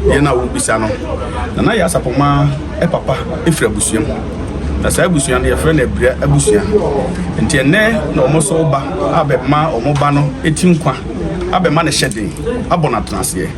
yena wo bisa no na ya sapoma papa efra busuam na sa busuam de yefra na bria abusuam nti ene na omo so ba abema omo ba no etinkwa abema na hyede abona transe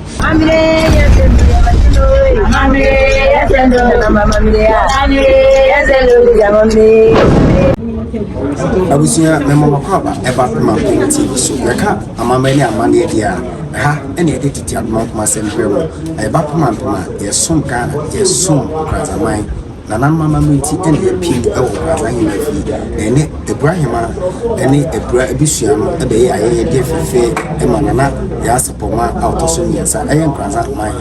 abusuam memo makwaba eba pema TV so yaka amama ni amane dia ha ene ede titi adoma kuma sempremo eba pema yesom Ghana yesom Krazamai na mama menti ene ping ewo Krazahima fi ene Ibrahima ene Ebra abusua no ebe ye aye de fefe emanana ya sapoma autoso miensa aye Krazahima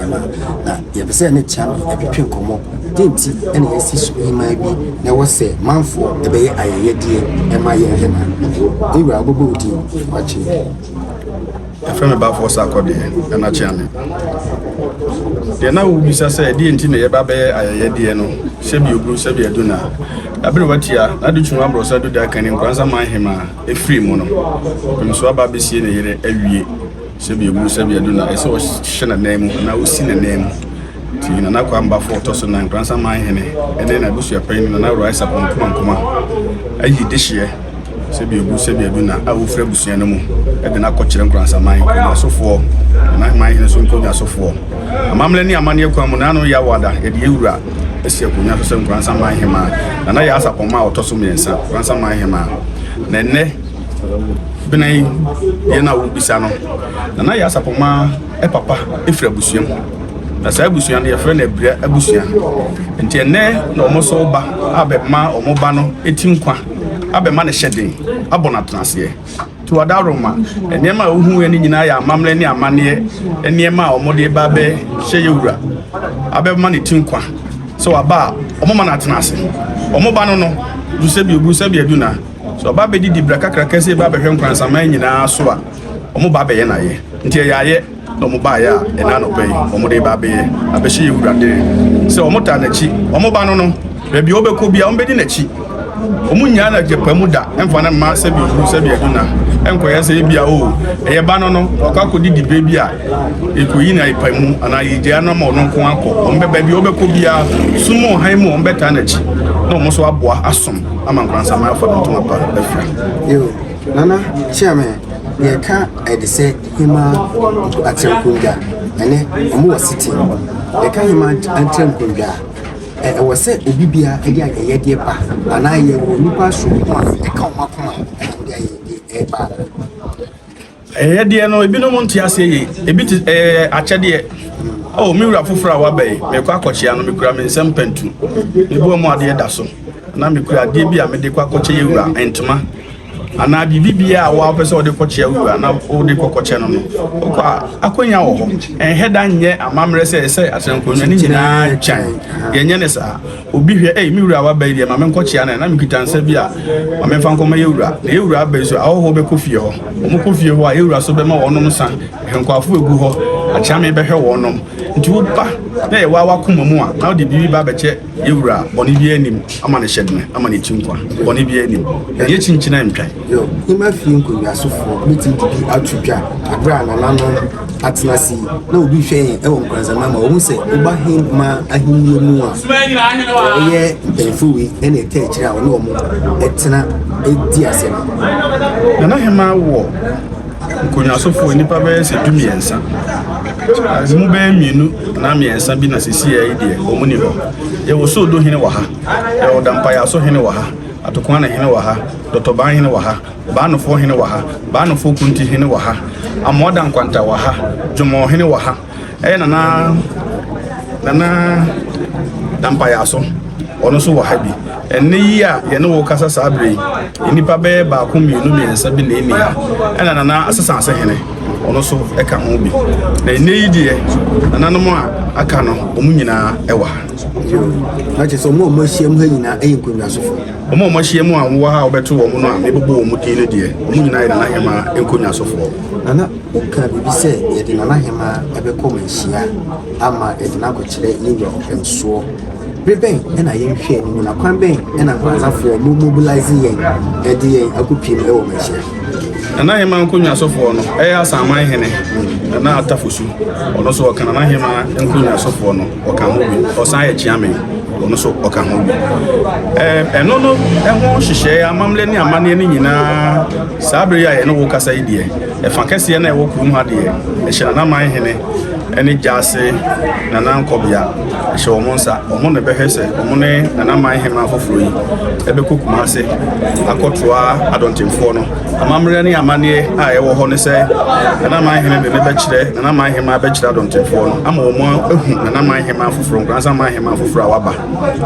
na yebese ne cham epipin komo denti ene yesi so hima bi na wose manfo ebe ye aye die ema ye hema ewa gbogbo di wachi efreme ba force akode na chiame de na wo bisa say de enti na ye ba be aye die no sebi ogro sebi aduna abere watia na de twuma brosa do da kan Krazamai hema efri mu no pemso aba be sie na yere awie sebi ogro sebi aduna ese wo hyena nemu na wo si na nemu tina na kwa mba for toso na Krazamai hene ene na busu apan na rise upon kuma ayi dehye sebi ogro sebi aduna awu fra busu na mu ede na kokyere Krazamai ko asofo na mai hene so nko asofo amamle ni amane kwa mu na no ya wada ede ewura esi akunya so Krazamai hema na ya asapoma otoso miensa Krazamai hema na enne benai ye na wo bisa no na ya asapoma papa efra busuam na sa busuam de yefra na bria abusuam nti enne na omo so ba abema omo ba no etinkwa abema na hyede abona transe ti wada roma enema ohu eni nyina ya amamle ni amane enema omo de ba be hye yewura abema na etinkwa so aba omo ma na transe omo ba no du se bi ogu se bi aduna so ba be di bra kakra kase ba be hwe Krazamai nyina so a omo ba be ye na ye nti ya ye no mo ba ya ena no pay omo de ba be ye abehye yewura de se omo ta na chi omo ba no be bi obeko bia omo be di na chi omo nya na jepamu da emfa na ma se bi ogu se bi aduna enkoya se bia o eye ba no okakodi di baby a ekoyi na ipamu ana yije na ma ono nko akọ omo be bi obeko bia sumo han mu omo beta na chi no mo so aboa asom ama Krazamai afọ ntoma pa afra yo nana chairman ye ka edise hima atenkunga ene omo wasiti ye ka hima atenkunga wose obibia edi ayeye de ba ana ye wo nipa so ko e ka omakoma edi ayeye ba de no ebi no monti ase ye ebi achede oh mi wura foforo wa bai me kwa akọchia no me kura me nsem pantu ebu mu ade da so na me kura de bi a me de kwa akọchia ye wura entuma ana bibibia a wa pese ode kọchia wura na ode kọchia no kwa akonya wo ho enheda nye amamre se asenkonwa ni nyina chan yenye ne sa obi hwe mi wura wa bai de ma me kọchia na me kitansa bi a ma me fa nkoma ye wura na ye wura bai so awo ho be kofie ho omo kofie ho a ye wura so be ma wonom sa henkwafo egu ho achame be hwe wonom nti wo ba na ye wa kuma mu a na de bibi ba beche ye wura boni bi anim ama ne hyedne ama ne chinkwa boni bi anim ye chinchina ntwan yo hima fi nko asofo meeting bi atwudwa abra na nano atenasi na obi hwe e wo Krazamai ma wo se oba hima ahimie mu a ye befuwi ene tekira wo no mo etena edi ase na hima wo nkonya asofo nipa be se dumiensa azimu be mienu na miensa bi na sisi ya ide omuni ho ye wo so do hene wa ha ye wo dampa ya so hene wa ha atokwa na hene wa ha dotoban hene wa ha ba no fo hene wa ha ba no fo kunti hene wa ha amoda nkwanta wa ha jumo hene wa ha nana dampa ya so ono so wa ha bi enne yi a ye ne wo kasa sabre nipa be ba ko mienu miensa bi na eni ha nana asesa ase hene ono so eka ho bi na enne yi die nananom a aka no omu nyina ewa na che so mo hyiam ha nyina enkonwa sofo omo hyiam a wo ha obeto wo mu no a mebebo wo mu tin die omu nyina ye na hema enkonwa sofo nana uka bibi se ye de na hema ebekọ manhia ama edina ko kire yiwa openso beben ena ye hwe ni na kwan ben ena Krazafo mo mobilize yen edi yen akupiem e wo manhia na hema enkonwa sofo no e Asamai hene na atafosu ono so oka na hema nkunya sofo no oka ho bi osan ye chiame ono so oka ho bi eno no eho hihye amamle ne amane ne nyina sabre ya ye no wo kasa idie e fa kese na e wo kurum ha de e hye na man hene ene jase na nankobia e hye omonsa omo ne behese omo ne na man hema afoforo yi e be kokuma ase akotoa adontemfo no amamre ne amane a ye wo ho ne se na man hene de ne be kire na man hema be kire adontemfo no ama omo ehu na man hema afoforo nkansa man hema afoforo awaba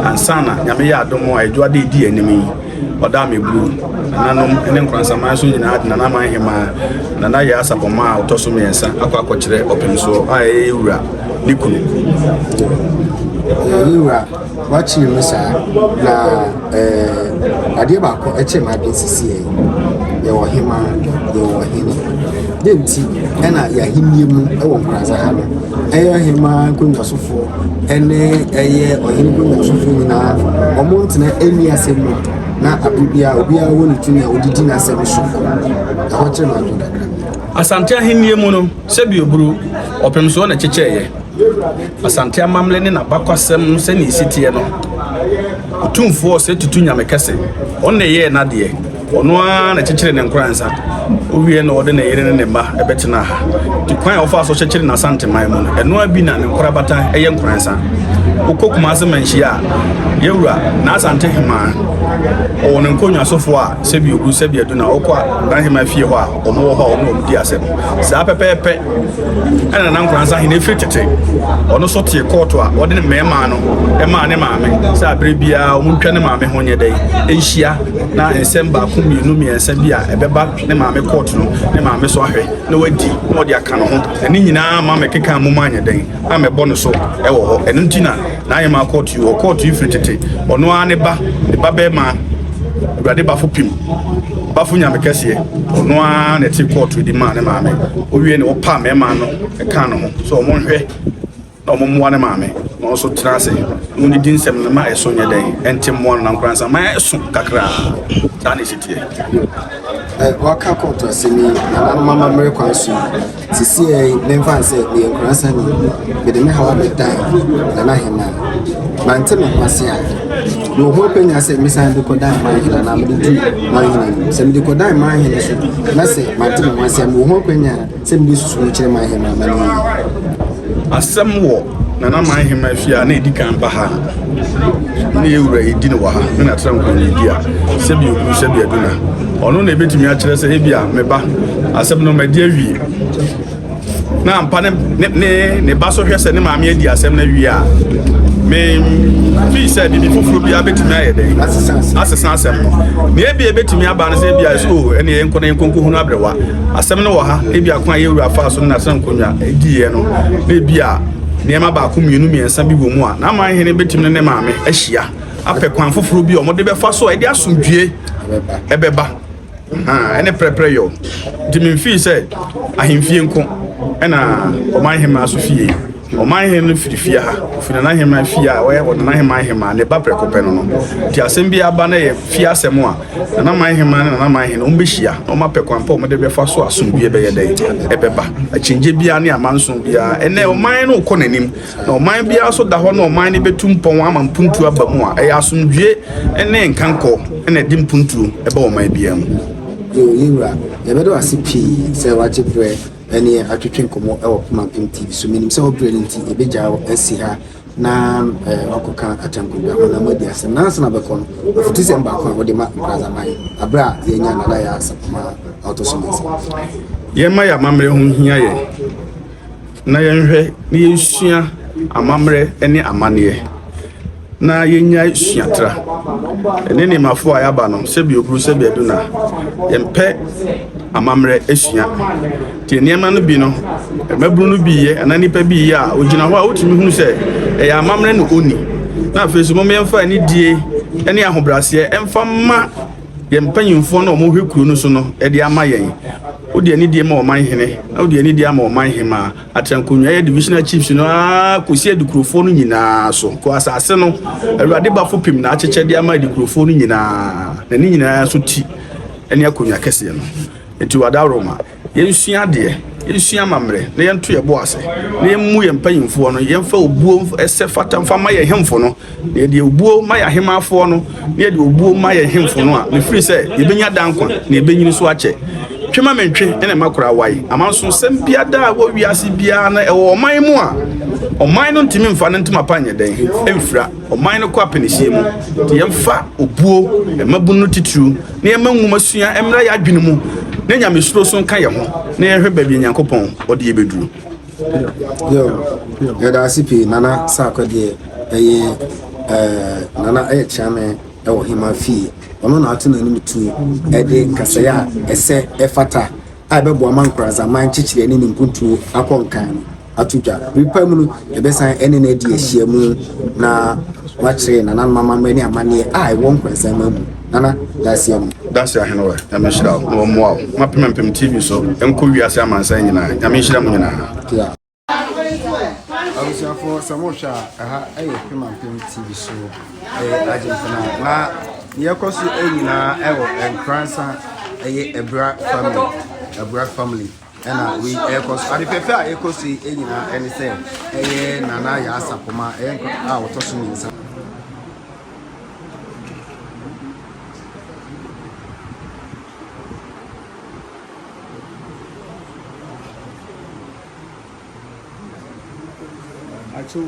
ansana nyame ya adomo a edwa de di enimi oda me blu nanom ene nkransa man so nyina na man hema na ya asaboma otoso mensa akwa kire opemso a ewura likunu ewura wachi misa na ade ba ko eche ma bi sisi ye wo hema ye wo hene denti ena ya himye mu e wo nkransa ha no eye hema nkunya sofo ene eye ohene nkunya sofo nyina omontena eni asemu na abibia obia woni tuni odidi na asemu so awoche ma do dadra asante ahenie mu no sebi oburu opemso na checheye asante amamle ne na bakwasem se ni sitie no otumfo se tutu nyame kese onne ye na de ono a na chechire ne nkransa owie na ode na yire ne mba ebetena ha ti kwan ofa so chechire na asante man mu no eno abi na ne nkrabata eye nkransa okokuma ase manhia yewura na asante hema o ne nkonya sofo a sebi ogu sebi aduna okwa na hema fie ho a omo ho ono omdi asem sa pepepe ana na nkransa hene fitete ono so tie court a ode ne mema no e ma ne maame sa brebia omuntwa ne maame ho nyedai enhia na ensemba kumienu miensa bia ebeba ne maame court no ne maame so ahwe na wadi na ode aka no ho ene nyina maame keka muma nyedai amebo no so e wo ho eno ntina na ayema court you fitete ono a ne ba be ma Brade bafo pim bafo nyame kese ono a na ti court di ma ne maame owie ne opa mema no e ka no so omo hwe na omo moa ne maame no so trase no ni din sem na ma eso nye den enti mo na nkransa ma eso kakra tani sitie waka court asemi na mama mere kwansu sisi ne mfanse ne nkransa ni be de me hawa be dan na hema mante me kwase a no ho penya se misan de kodan ma hila na mde tu ma hila se mde kodan ma hila so na se mante me kwase mo ho penya se mde susu kire ma hila ma ni asem wo na man hema fia na edikan ba ha na ewura edi ne wa ha na tra nkoni edi a sebi ogu sebi aduna ono na ebetumi a kire se ebia meba asem no medi awie na ampa ne ba so hwese ne maame edi asem na wie a me fi said di fufuru bia betumi ayede asesa asem ne ebia betumi aba na se ebia so ene yenko na yenkonko hu na abrewa asem no wo ha ebia kwa yewura fa so na asem nkonwa edi ye no na ebia niema ba ko mienu miensa bi wo mu a na man hene betumi ne maame ahia apɛ kwan fufuru bi o mo de be fa so e de asomdue ebeba ene prepare yo dimi fi said ahemfie nko ena o man hema so fie o man hema fie ha fina na hema fie a o na hema ne ba preko no ti asem bi aba na ye fie asem a na man hema o mbehia o ma pɛ kwan pa o mo de be fa so asomdue be ye dai ebeba achinje bia ne amanso bia ene o man no ko nanim na o man bia so da ho na o man ne betum pon ama mpuntu aba mu a e asomdue ene nkanko ene di mpuntu eba o man bia mu yewura yebedo asipi se wache pre ene atwetwe nkomo e wo Puma TV so minim se wo pre nti ebeja asi ha na wakoka atankuda na modi asem na asena be kono ofuti se mba kwa wode ma braza mai abra yenya na ya asapma autosomas yema ya mamre ho hia ye na yenhwe na yesua amamre ene amane na yenya suatra ene ne mafo ayaba no sebi okuru sebi aduna yempe amamre esua tie niema no bi no mabru no bi ye anani pa bi ye a ogina ho a otimi hunu se e amamre no oni na afesu mo yemfa ani die ene ahobrase emfa ma yempanyimfo no mo hwekuru no so no e de ama yen odi ani die ma o man hene odi ani die ma o man hema atrankonwa ye divisional chiefs no kosi edukrofo no nyina so ko asase no awurade bafo pim na acheche de ama edukrofo no nyina na ni nyina so ti ani akonwa kese no enti wada roma yensua de ensua mamre na yento ye bo ase na yemmu ye mpanyimfo no yemfa obuo ese fata mfa ma ye hemfo no na de obuo ma ya hemafo no na de obuo ma ye hemfo no a me free say yebenya dankwa na yebenyini so ache twema mentwe ene makora wai amanso sem bia da wo wiase bia na ewo oman mu a oman no ntimi mfa no ntima panye den emfira oman no kwa penihie mu de yemfa obuo emabunu titru na yemanwuma sua emra ya adwene mu na nyamesuro so nka ye ho na yehwe baabi nyankopon ode yebeduru yo da sipi nana sakode nana chame ewo hima fi ono na atu na nim tu ede kasaya ese efata abebo amankuraza man chichire ni mpuntu akonkan atudwa ripa mu no ebesan ene na di ehia mu na wachire nana mama mani amane ai won kwansa mamu nana that's ya henowe ya meshira no mo mapemempem TV so enko wiase amansan nyina ya meshira mu nyina ya for samosha aye pemempem TV so Argentina na yekoso enyina ewo enkransa ebra family ena we yekoso adifefe a yekoso enyina ene se nana ya asapoma a wotoso nyinsa acho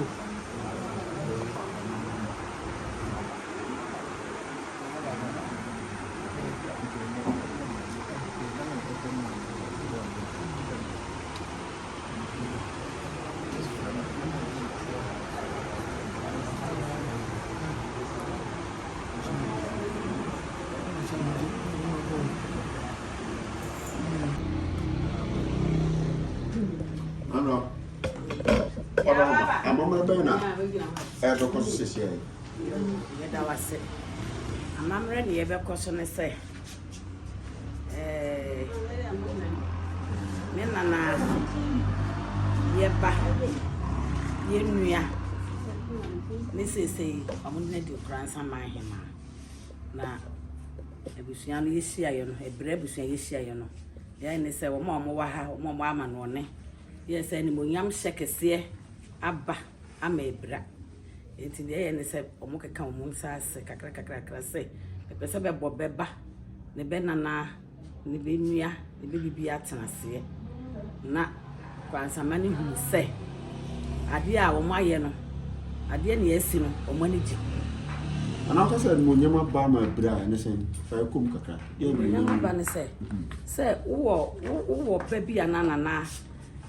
amamre ne yebe koso ne se ne nana yeba yenua ne sese amune de kransa mahema na ebusuya no yesia ye no ebre ebusuya yesia ye no ya ne se wo mo wa ha mo ama no ne ye se ni monyam hyekese aba ama ebra enti de ye ne se omo keka omo nsa ase kakra se pese be bo beba ne be nana ne be nua ne be bibi atenase na kwansama ne hu se ade a omo aye no ade ne esi no omo ne ji ana ko se mo nyama ba ma bra ne sen fa kum kakra ye mo nyama ba ne se wo pa bi anana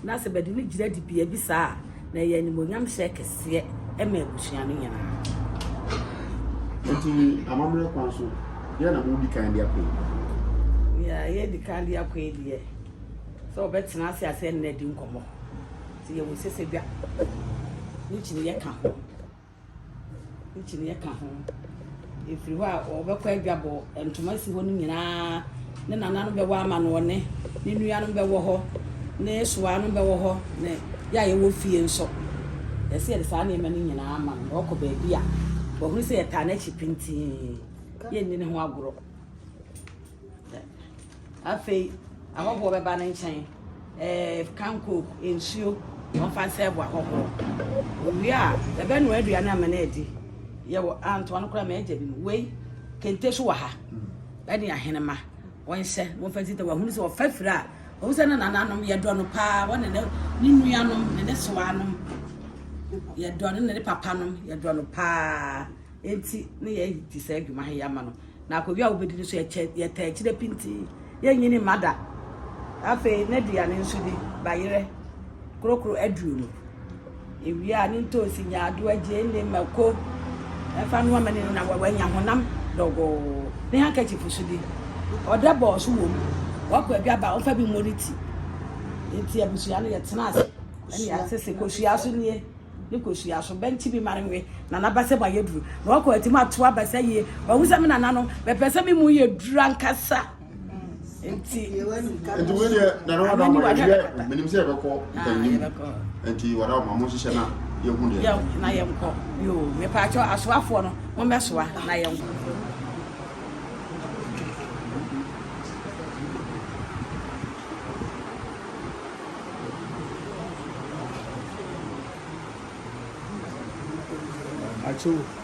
na se be de ne gira di bia bi saa na ye ni mo nyam hye kese ema ebusua no nyana enti amamre kwanso ye na mo di kan dia ko ya ye di kan dia ko edie so betina ase na di nkomo ti ye wo sese bia ni chini ye ka ho efiri wa obekwa adwabo entoma si ho no nyina ne nana no be wa ama no ne nua no be wo ho ne soa no be wo ho ne ya ye wo fie nso ese de sa na ema ni nyina ama no okọ ba bia bo hu se eta na chipinti ye ni ne ho agoro afei ahobo be ba na nchen kanko ensuo on fa se bo ahobo owi a ebe no aduane ama na edi ye wo anto an kura ma eje bi we kente so wa ha ba ni ahenema won se won fa ti ta wa hu se wo fafira o se na nananom ye do no pa won ne ni nuanom ne so anom ye do ne papa nom ye do no pa enti ne ye ti se adwuma ha ya ma no na akobia wo bedi so ye ta kire pinti ye nyini mada afi ne dia ne nso di bayire krokro aduru no ewia ne ntosi nya ado agye ne mako efa no amane na wanya honam dogo ne hankachi fusudi oda boss wo wakọ bia ba onfa bi moriti enti abusua no ye tenase ani asese kosua so nie ne kosua so benti bi marenwe na na base ba yeduru na wakọ atima ato abase ye wawusa me na nano be pese bi mu ye dura nkasa enti we na no da ma ye menim se be ko enti wada ma mo hihye na ye hu de ya na ye nko yo me pa cho asoafo no mo mesoa na ye nko Acho.